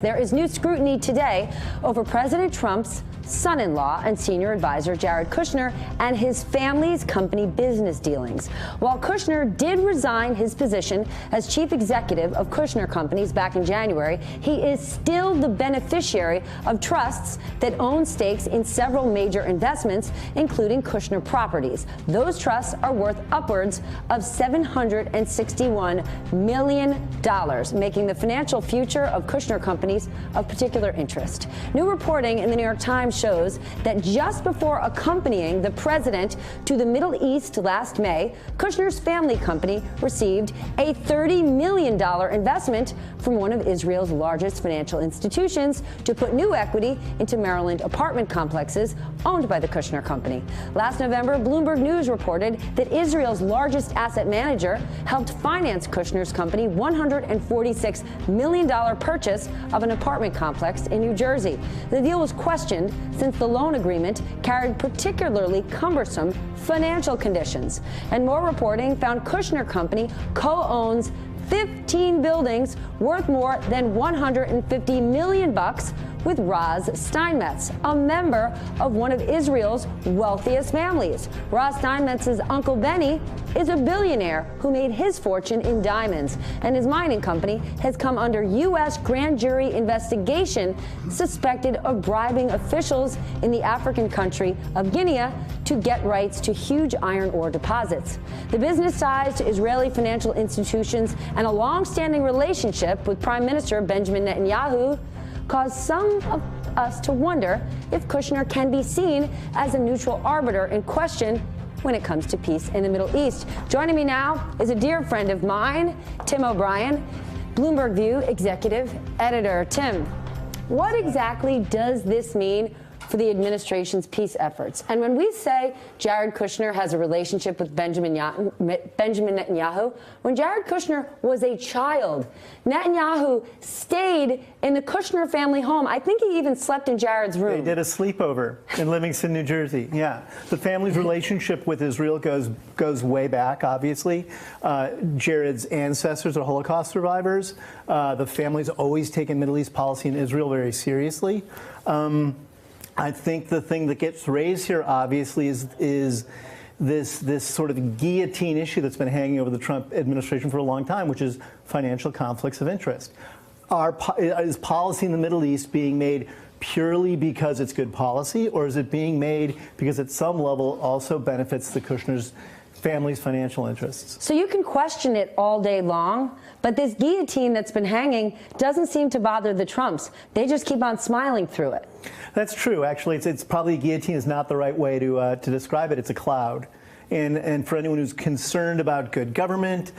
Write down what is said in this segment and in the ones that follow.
There is new scrutiny today over President Trump's son-in-law and senior advisor Jared Kushner and his family's company business dealings. While Kushner did resign his position as chief executive of Kushner Companies back in January, he is still the beneficiary of trusts that own stakes in several major investments, including Kushner Properties. Those trusts are worth upwards of $761 million, making the financial future of Kushner Companies of particular interest. New reporting in the New York Times shows that just before accompanying the president to the Middle East last May, Kushner's family company received a $30 million investment from one of Israel's largest financial institutions to put new equity into Maryland apartment complexes owned by the Kushner Company. Last November, Bloomberg News reported that Israel's largest asset manager helped finance Kushner's company $146 million purchase of an apartment complex in New Jersey. The deal was questioned since the loan agreement carried particularly cumbersome financial conditions. And more reporting found Kushner Company co-owns 15 buildings worth more than $150 million with Roz Steinmetz, a member of one of Israel's wealthiest families. Roz Steinmetz's uncle Benny is a billionaire who made his fortune in diamonds, and his mining company has come under U.S. grand jury investigation, suspected of bribing officials in the African country of Guinea to get rights to huge iron ore deposits. The business ties to Israeli financial institutions and a long-standing relationship with Prime Minister Benjamin Netanyahu caused some of us to wonder if Kushner can be seen as a neutral arbiter in question when it comes to peace in the Middle East. Joining me now is a dear friend of mine, Tim O'Brien, Bloomberg View executive editor. Tim, what exactly does this mean for the administration's peace efforts? And when we say Jared Kushner has a relationship with Benjamin Netanyahu, when Jared Kushner was a child, Netanyahu stayed in the Kushner family home. I think he even slept in Jared's room. They did a sleepover in Livingston, New Jersey. Yeah. The family's relationship with Israel goes way back, obviously. Jared's ancestors are Holocaust survivors. The family's always taken Middle East policy in Israel very seriously. I think the thing that gets raised here, obviously, is this sort of guillotine issue that's been hanging over the Trump administration for a long time, which is financial conflicts of interest. Is policy in the Middle East being made purely because it's good policy, or is it being made because at some level also benefits the Kushner's family's financial interests? So you can question it all day long, but this guillotine that's been hanging doesn't seem to bother the Trumps. They just keep on smiling through it. That's true. Actually, it's probably guillotine is not the right way to describe it. It's a cloud. And for anyone who's concerned about good government,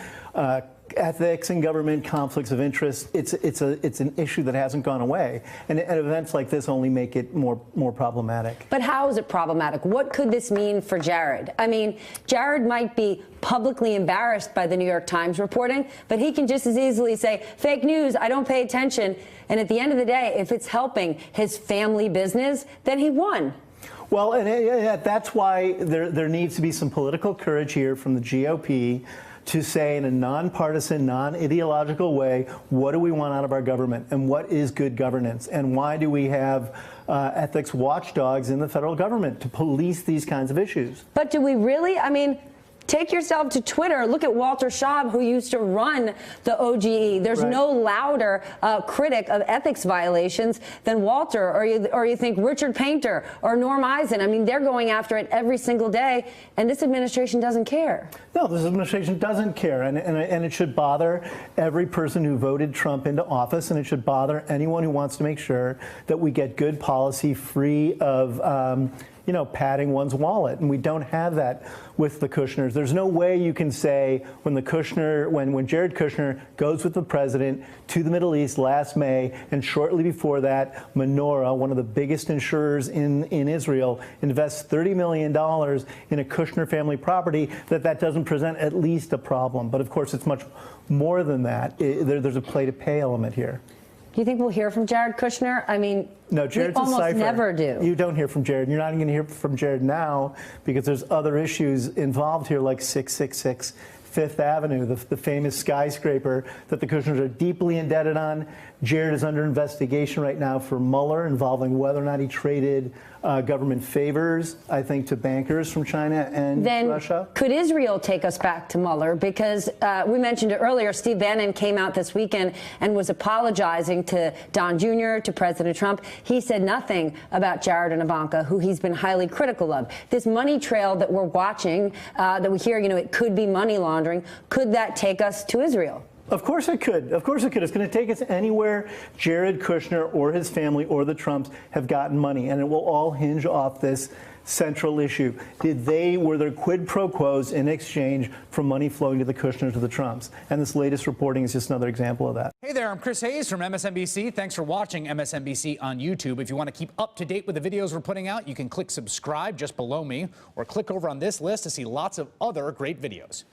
ethics and government conflicts of interest, it's an issue that hasn't gone away. And events like this only make it more problematic. But how is it problematic? What could this mean for Jared? I mean, Jared might be publicly embarrassed by the New York Times reporting, but he can just as easily say, fake news, I don't pay attention. And at the end of the day, if it's helping his family business, then he won. Well, and that's why there needs to be some political courage here from the GOP to say in a nonpartisan, non-ideological way, what do we want out of our government and what is good governance and why do we have ethics watchdogs in the federal government to police these kinds of issues? But do we really? I mean, take yourself to Twitter. Look at Walter Schaub, who used to run the OGE. There's no louder critic of ethics violations than Walter, or you think Richard Painter or Norm Eisen. I mean, they're going after it every single day, and this administration doesn't care. No, this administration doesn't care, and it should bother every person who voted Trump into office, and it should bother anyone who wants to make sure that we get good policy free of padding one's wallet. And we don't have that with the Kushners. There's no way you can say when Jared Kushner goes with the president to the Middle East last May, and shortly before that, Menorah, one of the biggest insurers in Israel, invests $30 million in a Kushner family property, that doesn't present at least a problem. But of course, it's much more than that. There's a play-to-pay element here. Do you think we'll hear from Jared Kushner? I mean, no, Jared's we almost never do. You don't hear from Jared. You're not going to hear from Jared now because there's other issues involved here, like 666, Fifth Avenue, the famous skyscraper that the Kushners are deeply indebted on. Jared is under investigation right now for Mueller involving whether or not he traded government favors, I think, to bankers from China and Russia. Could Israel take us back to Mueller? Because we mentioned it earlier, Steve Bannon came out this weekend and was apologizing to Don Jr., to President Trump. He said nothing about Jared and Ivanka, who he's been highly critical of. This money trail that we're watching, that we hear, it could be money laundering. Could that take us to Israel? Of course it could. Of course it could. It's going to take us anywhere Jared Kushner or his family or the Trumps have gotten money, and it will all hinge off this central issue. Were there quid pro quos in exchange for money flowing to the Kushners or the Trumps? And this latest reporting is just another example of that. Hey there, I'm Chris Hayes from MSNBC. Thanks for watching MSNBC on YouTube. If you want to keep up to date with the videos we're putting out, you can click subscribe just below me or click over on this list to see lots of other great videos.